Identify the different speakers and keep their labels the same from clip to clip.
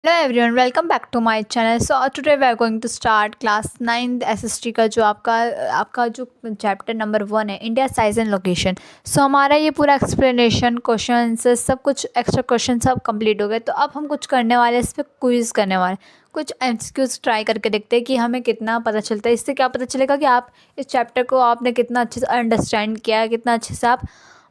Speaker 1: Hello everyone, welcome back to my channel. So today we are going to start class 9 SST का जो आपका जो chapter number 1 है, India size and location. So हमारा ये पूरा एक्सप्लेनेशन, क्वेश्चन आंसर, सब कुछ एक्स्ट्रा क्वेश्चन सब कंप्लीट हो गए। तो अब हम कुछ करने वाले हैं, इस पर क्विज करने वाले हैं। कुछ एमसीक्यूज ट्राई करके देखते हैं कि हमें कितना पता चलता है। इससे क्या पता चलेगा कि आप इस चैप्टर को आपने कितना अच्छे से अंडरस्टैंड किया है, कितना अच्छे से आप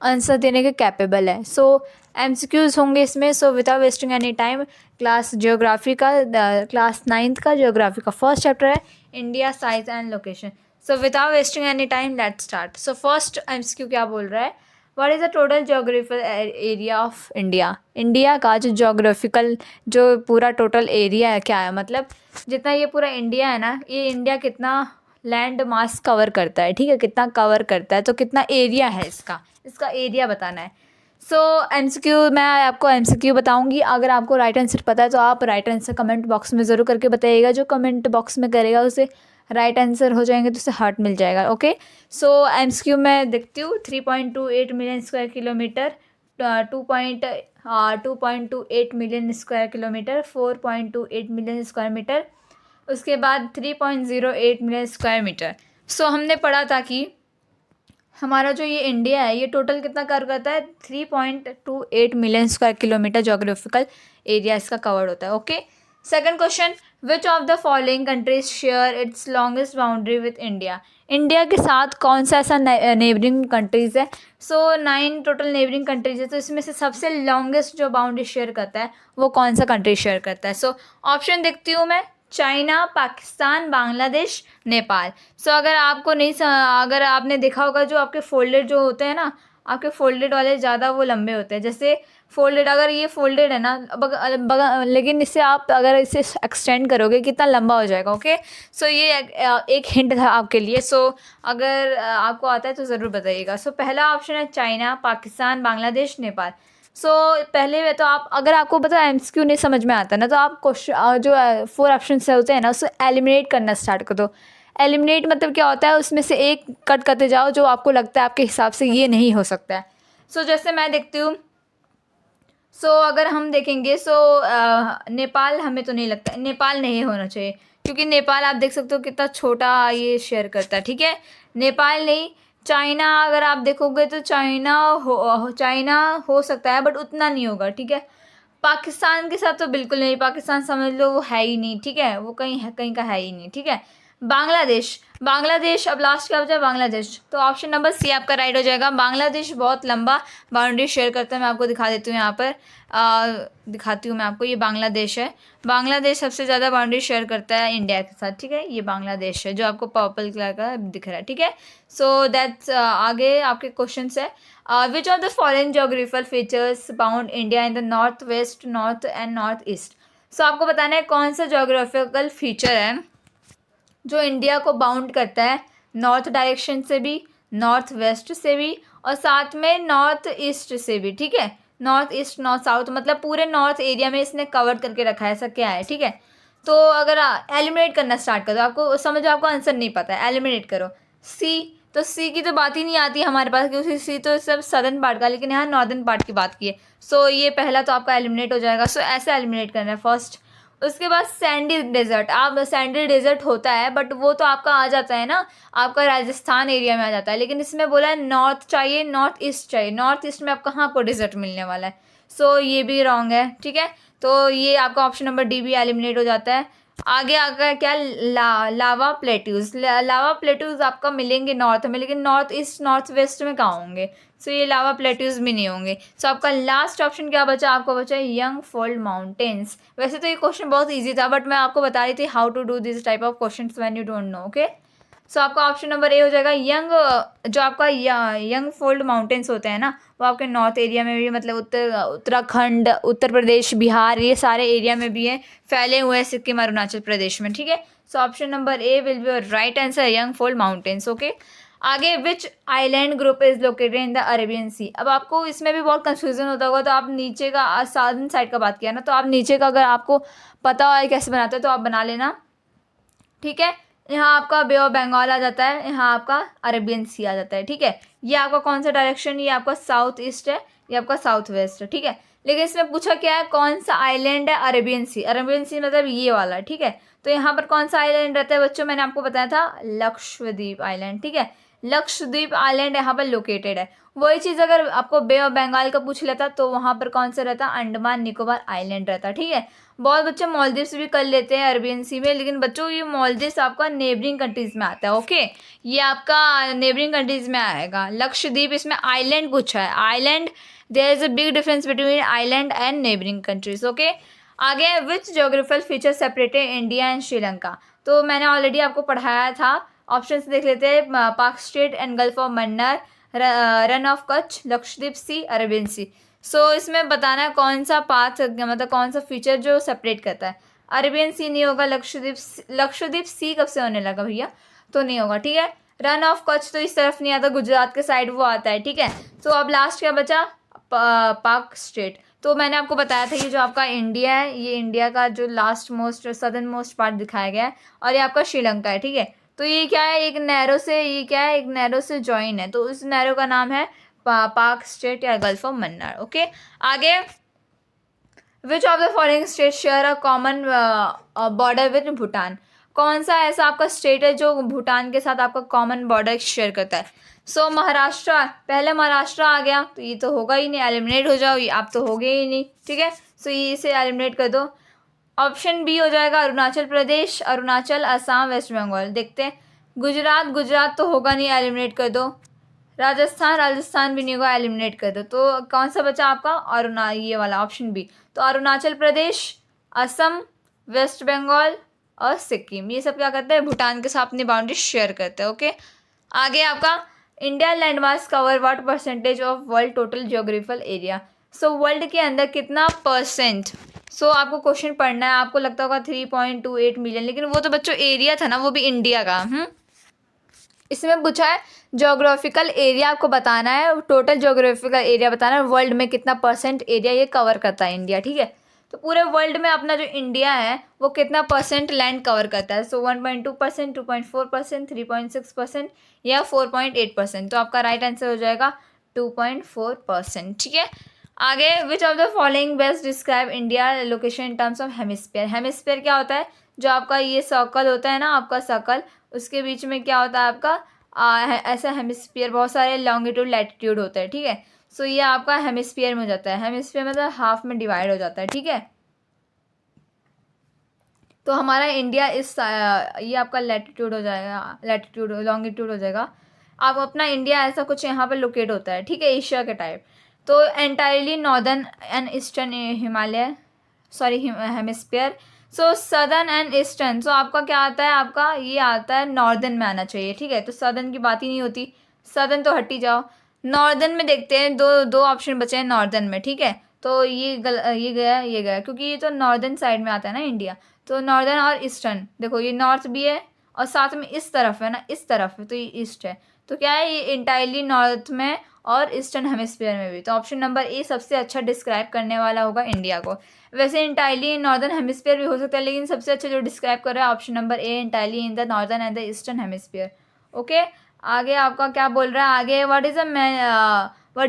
Speaker 1: आंसर देने के कैपेबल है। सो एमसीक्यूज होंगे इसमें। So without wasting any time, class 9th का ज्योग्राफी का फर्स्ट चैप्टर है India size and location. So without wasting any time let's start. So first MCQ क्या बोल रहा है, what is the total geographical area of India. India का जो geographical जो पूरा टोटल एरिया है क्या है, मतलब जितना ये पूरा इंडिया है ना, ये इंडिया कितना लैंड मास कवर करता है, ठीक है, कितना कवर करता है, तो कितना एरिया है इसका एरिया बताना है। सो एमसीक्यू, मैं आपको एमसीक्यू बताऊंगी। अगर आपको राइट आंसर पता है तो आप राइट आंसर कमेंट बॉक्स में ज़रूर करके बताइएगा। जो कमेंट बॉक्स में करेगा उसे राइट आंसर हो जाएंगे तो उसे हार्ट मिल जाएगा। ओके, सो एमसीक्यू मैं देखती हूँ। 3.28 million square kilometre, 2.28 million square kilometre, 4.28 million square metre, उसके बाद 3.08 मिलियन स्क्वायर मीटर। सो हमने पढ़ा था कि हमारा जो ये इंडिया है, ये टोटल कितना कवर करता है, 3.28 million square kilometre geographical area इसका कवर्ड होता है। Okay, second question, which of the following countries share it's longest boundary with India. India के साथ कौन सा ऐसा नेबरिंग कंट्रीज है। सो 9 टोटल नेबरिंग कंट्रीज है, तो इसमें से सबसे लॉन्गेस्ट जो बाउंड्री शेयर करता है वो कौन सा कंट्री शेयर करता है। सो ऑप्शन देखती हूँ मैं, चाइना, पाकिस्तान, बांग्लादेश, नेपाल। सो अगर आपने देखा होगा, जो आपके फोल्डेड जो होते हैं ना, आपके फोल्डेड वाले ज़्यादा वो लंबे होते हैं। जैसे फोल्डेड, अगर ये फोल्डेड है ना, लेकिन इससे आप अगर इसे एक्सटेंड करोगे कितना लंबा हो जाएगा। ओके, सो ये एक हिंट था आपके लिए। सो अगर आपको आता है तो ज़रूर बताइएगा। सो पहला ऑप्शन है चाइना, पाकिस्तान, बांग्लादेश, नेपाल। सो पहले में तो आप, अगर आपको पता एमसीक्यू नहीं समझ में आता ना, तो आप क्वेश्चन जो 4 ऑप्शन होते हैं ना, उसे एलिमिनेट करना स्टार्ट कर दो। एलिमिनेट मतलब क्या होता है, उसमें से एक कट करते जाओ जो आपको लगता है आपके हिसाब से ये नहीं हो सकता है। सो जैसे मैं देखती हूँ, सो अगर हम देखेंगे, सो नेपाल, हमें तो नहीं लगता नेपाल नहीं होना चाहिए, क्योंकि नेपाल आप देख सकते हो कितना छोटा ये शेयर करता है। ठीक है, नेपाल नहीं। चाइना, अगर आप देखोगे तो चाइना हो सकता है, बट उतना नहीं होगा। ठीक है, पाकिस्तान के साथ तो बिल्कुल नहीं, पाकिस्तान समझ लो वो है ही नहीं। ठीक है, वो कहीं का है ही नहीं। ठीक है, बांग्लादेश, बांग्लादेश, अब लास्ट क्या बचा, बांग्लादेश। तो ऑप्शन नंबर सी आपका राइट हो जाएगा। बांग्लादेश बहुत लंबा बाउंड्री शेयर करता है। मैं आपको दिखा देती हूँ यहाँ पर, दिखाती हूँ मैं आपको। ये बांग्लादेश है। बांग्लादेश सबसे ज़्यादा बाउंड्री शेयर करता है इंडिया के साथ। ठीक है, ये बांग्लादेश है जो आपको पर्पल कलर का दिख रहा है। ठीक है, सो दैट्स, आगे आपके क्वेश्चन है, which of the following geographical features bound India in the north west, north and north east. So आपको बताना है कौन सा जोग्राफिकल फीचर है जो इंडिया को बाउंड करता है नॉर्थ डायरेक्शन से भी, नॉर्थ वेस्ट से भी, और साथ में नॉर्थ ईस्ट से भी। ठीक है, नॉर्थ ईस्ट, नॉर्थ साउथ, मतलब पूरे नॉर्थ एरिया में इसने कवर करके रखा है। ऐसा क्या है। ठीक है, तो अगर एलिमिनेट करना स्टार्ट करो, आपको समझो आपको आंसर नहीं पता है, एलिमिनेट करो। सी, तो सी की तो बात ही नहीं आती हमारे पास, क्योंकि सी तो सब सदर्न पार्ट का, लेकिन यहाँ नॉर्दर्न पार्ट की बात की है। सो ये पहला तो आपका एलिमिनेट हो जाएगा। सो ऐसे एलिमिनेट करना है फर्स्ट। उसके बाद सैंडी डेजर्ट, आप सैंडी डेजर्ट होता है, बट वो तो आपका आ जाता है ना, आपका राजस्थान एरिया में आ जाता है। लेकिन इसमें बोला है नॉर्थ चाहिए, नॉर्थ ईस्ट चाहिए। नॉर्थ ईस्ट में आप कहाँ आपको डेजर्ट मिलने वाला है। सो ये भी रॉन्ग है। ठीक है, तो ये आपका ऑप्शन नंबर डी भी एलिमिनेट हो जाता है। आगे आकर क्या, लावा प्लेट्यूज। लावा प्लेट्यूज आपका मिलेंगे नॉर्थ में, लेकिन नॉर्थ ईस्ट, नॉर्थ वेस्ट में कहाँ होंगे। सो ये लावा प्लेट्यूज भी नहीं होंगे। सो आपका लास्ट ऑप्शन क्या बचा, आपको बचा यंग फोल्ड माउंटेन्स। वैसे तो ये क्वेश्चन बहुत इजी था, बट मैं आपको बता रही थी how to do this type of question when you don't know. Okay, so आपका ऑप्शन नंबर ए हो जाएगा। जो आपका यंग फोल्ड माउंटेन्स होते हैं ना, वो आपके नॉर्थ एरिया में भी, मतलब उत्तराखंड, उत्तर प्रदेश, बिहार, ये सारे एरिया में भी हैं, फैले हुए हैं, सिक्किम, अरुणाचल प्रदेश में। ठीक है, so option number A will be right answer, young fold mountains. Okay, आगे, which island group is located in the Arabian sea. अब आपको इसमें भी बहुत कंफ्यूजन होता होगा, तो आप नीचे का, साउथर्न साइड का बात किया ना, तो आप नीचे का अगर आपको पता है कैसे बनाते हैं तो आप बना लेना। ठीक है, यहाँ आपका बे ऑफ बंगाल आ जाता है, यहाँ आपका अरेबियन सी आ जाता है। ठीक है, ये आपका कौन सा डायरेक्शन, ये आपका साउथ ईस्ट है, ये आपका साउथ वेस्ट है। ठीक है, लेकिन इसमें पूछा क्या है, कौन सा आइलैंड है, अरेबियन सी। अरेबियन सी मतलब ये वाला, ठीक है। तो यहाँ पर कौन सा आइलैंड रहता है बच्चों, मैंने आपको बताया था लक्षद्वीप आइलैंड, ठीक है। लक्षद्वीप आइलैंड यहाँ पर लोकेटेड है। वही चीज़ अगर आपको बे ऑफ बंगाल का पूछ लेता तो वहाँ पर कौन सा रहता, अंडमान निकोबार आइलैंड रहता, ठीक है। बहुत बच्चे मालदीव्स भी कर लेते हैं अरेबियन सी में, लेकिन बच्चों ये मालदीव्स आपका नेबरिंग कंट्रीज में आता है, ओके। ये आपका नेबरिंग कंट्रीज में आएगा। लक्षद्वीप इसमें आइलैंड पूछा है, island, there is a big difference between island and neighbouring countries, okay. आगे, which geographical feature separated India and Sri Lanka. तो मैंने ऑलरेडी आपको पढ़ाया था। ऑप्शंस देख लेते हैं, Palk strait and gulf of Mannar, Rann of Kutch, Lakshadweep sea, Arabian sea. So इसमें बताना है कौन सा पाथ, मतलब कौन सा फीचर जो सेपरेट करता है। अरेबियन सी नहीं होगा, लक्षद्वीप सी कब से होने लगा भैया, तो नहीं होगा, ठीक है। रन ऑफ कच्छ तो इस तरफ नहीं आता, गुजरात के साइड वो आता है, ठीक है। तो अब लास्ट क्या बचा, पाक स्टेट। तो मैंने आपको बताया था ये जो आपका इंडिया है, ये इंडिया का जो last most southern most part दिखाया गया है, और ये आपका श्रीलंका है, ठीक है। तो ये क्या है, एक नैरो से, ये क्या है, एक नैरो से जॉइन है, तो उस नैरो का नाम है पाक स्टेट या गल्फ ऑफ मन्नार, ओके। आगे, which of the following state share a common border with Bhutan. कौन सा ऐसा आपका स्टेट है जो भूटान के साथ आपका कॉमन बॉर्डर शेयर करता है। सो महाराष्ट्र, पहले महाराष्ट्र आ गया, तो ये तो होगा ही नहीं, एलिमिनेट हो जाओ, ये आप तो हो गए ही नहीं, ठीक है। सो ये इसे एलिमिनेट कर दो। ऑप्शन बी हो जाएगा अरुणाचल प्रदेश, अरुणाचल, असम, वेस्ट बंगाल। देखते हैं, गुजरात तो होगा नहीं, एलिमिनेट कर दो। राजस्थान भी नहीं होगा, एलिमिनेट कर दो। तो कौन सा बचा आपका, ये वाला ऑप्शन बी। तो अरुणाचल प्रदेश, असम, वेस्ट बंगाल और सिक्किम, ये सब क्या करते हैं, भूटान के साथ अपनी बाउंड्री शेयर करते हैं, ओके। आगे आपका, India landmarks cover what percentage of world total geographical area. So world के अंदर कितना परसेंट। सो आपको क्वेश्चन पढ़ना है, आपको लगता होगा 3.28 मिलियन, लेकिन वो तो बच्चों एरिया था ना, वो भी इंडिया का। इसमें पूछा है ज्योग्राफिकल एरिया आपको बताना है, टोटल ज्योग्राफिकल एरिया बताना है, वर्ल्ड में कितना परसेंट एरिया ये कवर करता है इंडिया, ठीक है। तो पूरे वर्ल्ड में अपना जो इंडिया है वो कितना परसेंट लैंड कवर करता है। सो 1.2%, 2.4%, 3.6% या 4.8%। तो आपका राइट आंसर हो जाएगा 2.4%, ठीक है। आगे, which of the following best describe India location in terms of hemisphere. Hemisphere क्या होता है, जो आपका ये सर्कल होता है ना, आपका सर्कल, उसके बीच में क्या होता है आपका, ऐसा हेमिस्फीयर, बहुत सारे लॉन्गिट्यूड लैटिट्यूड होते हैं, ठीक है। सो ये आपका हेमिस्फीयर में हो जाता है, हेमिस्फीयर मतलब हाफ में डिवाइड हो जाता है, ठीक है। तो हमारा इंडिया ये आपका लैटिट्यूड हो जाएगा, लैटिट्यूड लॉन्गिट्यूड हो जाएगा। आप अपना इंडिया ऐसा कुछ यहाँ पर लोकेट होता है, ठीक है, एशिया के टाइप। तो entirely northern and eastern Himalaya, sorry hemisphere. So southern and eastern, so आपका क्या आता है, आपका ये आता है नॉर्दर्न में आना चाहिए, ठीक है। तो सदर्न की बात ही नहीं होती, सदर्न तो हट ही जाओ। नॉर्दर्न में देखते हैं, दो ऑप्शन बचे हैं नॉर्दर्न में, ठीक है। तो ये गया क्योंकि ये तो नॉर्दर्न साइड में आता है ना इंडिया। तो नॉर्दर्न और ईस्टर्न, देखो ये नॉर्थ भी है और साथ में इस तरफ है ना, इस तरफ है, तो ये ईस्ट है। तो क्या है, ये इंटायरली नॉर्थ में और ईस्टर्न हेमिस्फीयर में भी। तो ऑप्शन नंबर ए सबसे अच्छा डिस्क्राइब करने वाला होगा इंडिया को। वैसे इंटायरली नॉर्दर्न हेमिस्फीयर भी हो सकता है, लेकिन सबसे अच्छा जो डिस्क्राइब कर रहा है option number A, entirely in the northern and the eastern hemisphere, okay. आगे आपका क्या बोल रहा है, आगे व्हाट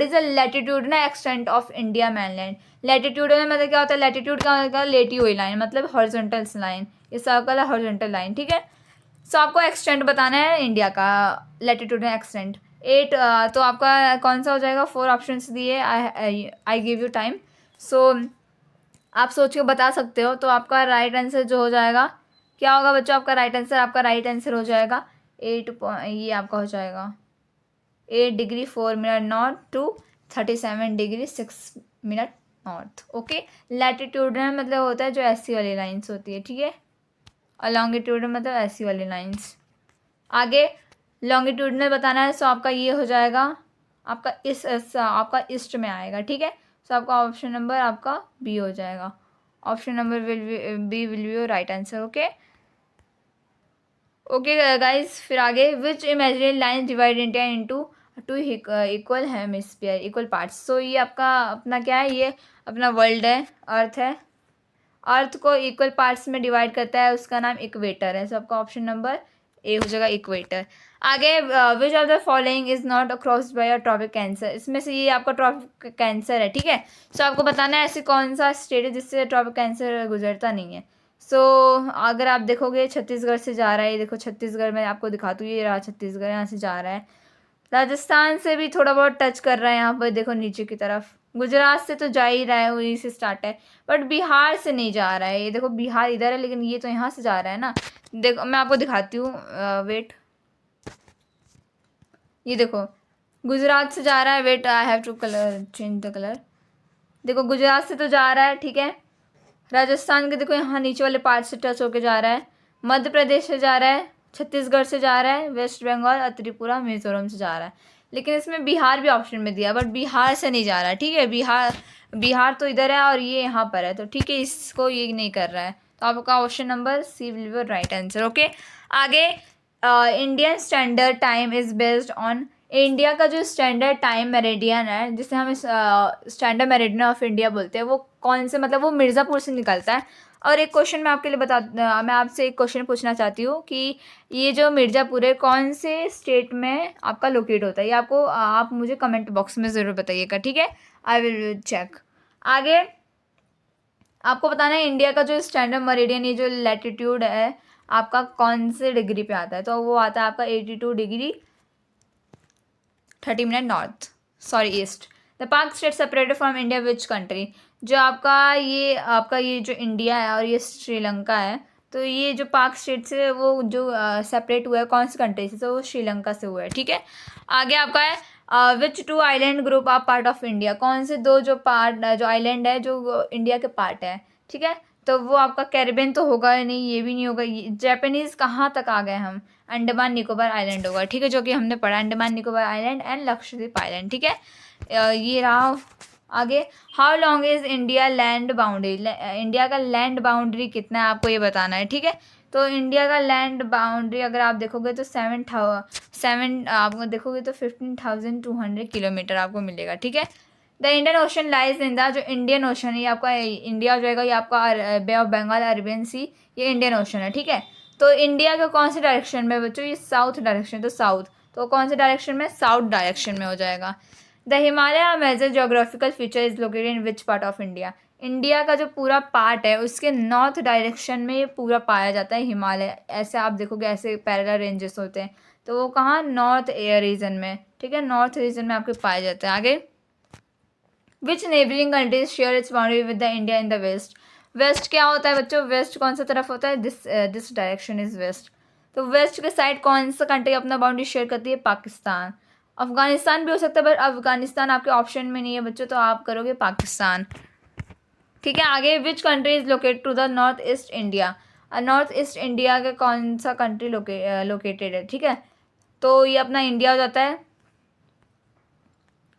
Speaker 1: इज द लैटिट्यूड ना extent of India mainland. Latitude में मतलब क्या होता है, लैटिट्यूड का मतलब लेटी हुई लाइन, मतलब हॉरिजॉन्टल लाइन, ये सर्कल है हॉरिजॉन्टल लाइन, ठीक है। सो आपको एक्सटेंट बताना है इंडिया का, लैटिट्यूड में एक्सटेंट 8। तो आपका कौन सा हो जाएगा, 4 ऑप्शंस दिए, आई गिव यू टाइम। सो आप सोच के बता सकते हो। तो आपका राइट आंसर जो हो जाएगा, क्या होगा बच्चों, आपका राइट आंसर हो जाएगा 8, ये आपका हो जाएगा 8 degree 4 minute north to 37 degree 6 minute north, okay. Latitude में मतलब होता है जो ऐसी वाली लाइन्स होती है, ठीक है, और लॉन्गिट्यूड में मतलब ऐसी वाली लाइन्स। आगे लॉन्गिट्यूड में बताना है, सो आपका ये हो जाएगा, आपका ईस्ट में आएगा, ठीक है। सो आपका ऑप्शन नंबर आपका बी हो जाएगा, option number B will be your right answer, okay. Okay guys, फिर आगे, which imaginary line divide India into 2 equal hemisphere, equal parts. So ये आपका अपना क्या है, ये अपना वर्ल्ड है, अर्थ है, अर्थ को इक्वल पार्ट्स में डिवाइड करता है, उसका नाम इक्वेटर है। सो आपका ऑप्शन नंबर ए हो जाएगा इक्वेटर। आगे which of the following is not crossed by a tropic cancer, इसमें से ये आपका ट्रॉपिक कैंसर है, ठीक है। सो आपको बताना है ऐसे कौन सा स्टेट है जिससे ट्रॉपिक कैंसर गुजरता नहीं है। सो अगर आप देखोगे छत्तीसगढ़ से जा रहा है, ये देखो छत्तीसगढ़, मैं आपको दिखाती हूँ, ये रहा छत्तीसगढ़, यहाँ से जा रहा है। राजस्थान से भी थोड़ा बहुत टच कर रहा है यहाँ पर, देखो नीचे की तरफ। गुजरात से तो जा ही रहा है, वहीं से स्टार्ट है, बट बिहार से नहीं जा रहा है। ये देखो बिहार इधर है, लेकिन ये तो यहाँ से जा रहा है ना। देखो मैं आपको दिखाती हूँ, वेट, ये देखो गुजरात से जा रहा है। Wait, I have to colour change the colour. देखो गुजरात से तो जा रहा है, ठीक है। राजस्थान के देखो यहाँ नीचे वाले पार्ट से टच होके जा रहा है। मध्य प्रदेश से जा रहा है, छत्तीसगढ़ से जा रहा है, वेस्ट बंगाल और त्रिपुरा मिजोरम से जा रहा है। लेकिन इसमें बिहार भी ऑप्शन में दिया, बट बिहार से नहीं जा रहा है, ठीक है। बिहार तो इधर है और ये यहाँ पर है, तो ठीक है, इसको ये नहीं कर रहा है। तो आपका option number C will be right answer. Okay, आगे Indian standard time is based on, India का जो स्टैंडर्ड टाइम मेरिडियन है, जिसे हम स्टैंडर्ड मेरिडियन ऑफ इंडिया बोलते हैं, वो कौन से, मतलब वो मिर्ज़ापुर से निकलता है। और एक क्वेश्चन मैं आपके लिए मैं आपसे एक क्वेश्चन पूछना चाहती हूँ कि ये जो मिर्ज़ापुर है कौन से स्टेट में आपका लोकेट होता है, ये आपको आप मुझे कमेंट बॉक्स में ज़रूर बताइएगा, ठीक है। I will check. आगे आपको बताना है इंडिया का जो स्टैंडर्ड मेरिडियन, ये जो लैटिट्यूड है आपका कौन से डिग्री पे आता है, तो वो आता है आपका 82 degree 30 minute north, sorry east. The Palk strait separated from India which country, जो आपका ये जो इंडिया है और ये श्रीलंका है, तो ये जो पाक स्टेट से वो जो सेपरेट हुआ है कौन सी कंट्री से, तो वो श्रीलंका से हुआ है, ठीक है। आगे आपका है which two island group are part of India, कौन से दो जो आइलैंड है जो इंडिया के पार्ट है, ठीक है। तो वो आपका कैरिबियन तो होगा ही नहीं, ये भी नहीं होगा। जापानीज़ कहाँ तक आ गए हम, अंडमान निकोबार आइलैंड होगा, ठीक है, जो कि हमने पढ़ा, Andaman Nicobar island and Lakshadweep island, ठीक है। ये रहा। आगे how long is India land boundary, India का लैंड बाउंड्री कितना है आपको ये बताना है, ठीक है। तो इंडिया का लैंड बाउंड्री अगर आप देखोगे तो आपको देखोगे तो 15,200 किलोमीटर आपको मिलेगा, ठीक है। The Indian ocean lies in the, जो इंडियन ओशन है ये आपका इंडिया हो जाएगा, ये आपका बे ऑफ बंगाल, अरेबियन सी, ये इंडियन ओशन है, ठीक है। तो इंडिया के कौन से डायरेक्शन में बच्चों, ये साउथ डायरेक्शन, तो साउथ, तो कौन से डायरेक्शन में, साउथ डायरेक्शन में हो जाएगा। The Himalaya major geographical feature is located in which part of India, India का जो पूरा पार्ट है उसके नॉर्थ डायरेक्शन में ये पूरा पाया जाता है हिमालय। ऐसे आप देखोगे ऐसे पैरेलल रेंजेस होते हैं, तो वो कहाँ, नॉर्थ एयर रीजन में, ठीक है, नॉर्थ रीजन में आपके पाए जाते हैं। आगे which neighbouring countries share its boundary with the India in the west, west क्या होता है बच्चों, वेस्ट कौन सा तरफ होता है, दिस डायरेक्शन इज वेस्ट। तो वेस्ट के साइड कौन सा कंट्री अपना बाउंड्री शेयर करती है, पाकिस्तान। अफगानिस्तान भी हो सकता है, बट अफगानिस्तान आपके ऑप्शन में नहीं है बच्चों, तो आप करोगे पाकिस्तान, ठीक है। आगे which country is located to the north east India, north east India के कौन सा कंट्री लोकेटेड है, ठीक है। तो ये अपना इंडिया हो जाता है,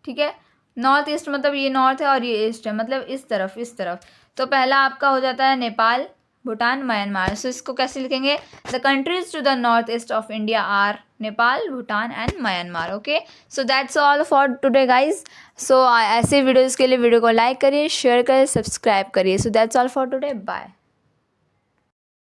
Speaker 1: ठीक है। नॉर्थ ईस्ट मतलब ये नॉर्थ है और ये ईस्ट है, मतलब इस तरफ। तो पहला आपका हो जाता है नेपाल, भूटान, म्यांमार। सो इसको कैसे लिखेंगे, the countries to the north east of India are Nepal, Bhutan and Myanmar. Okay, so that's all for today guys. So ऐसे वीडियोज़ के लिए वीडियो को लाइक करिए, शेयर करिए, सब्सक्राइब करिए। So that's all for today, bye.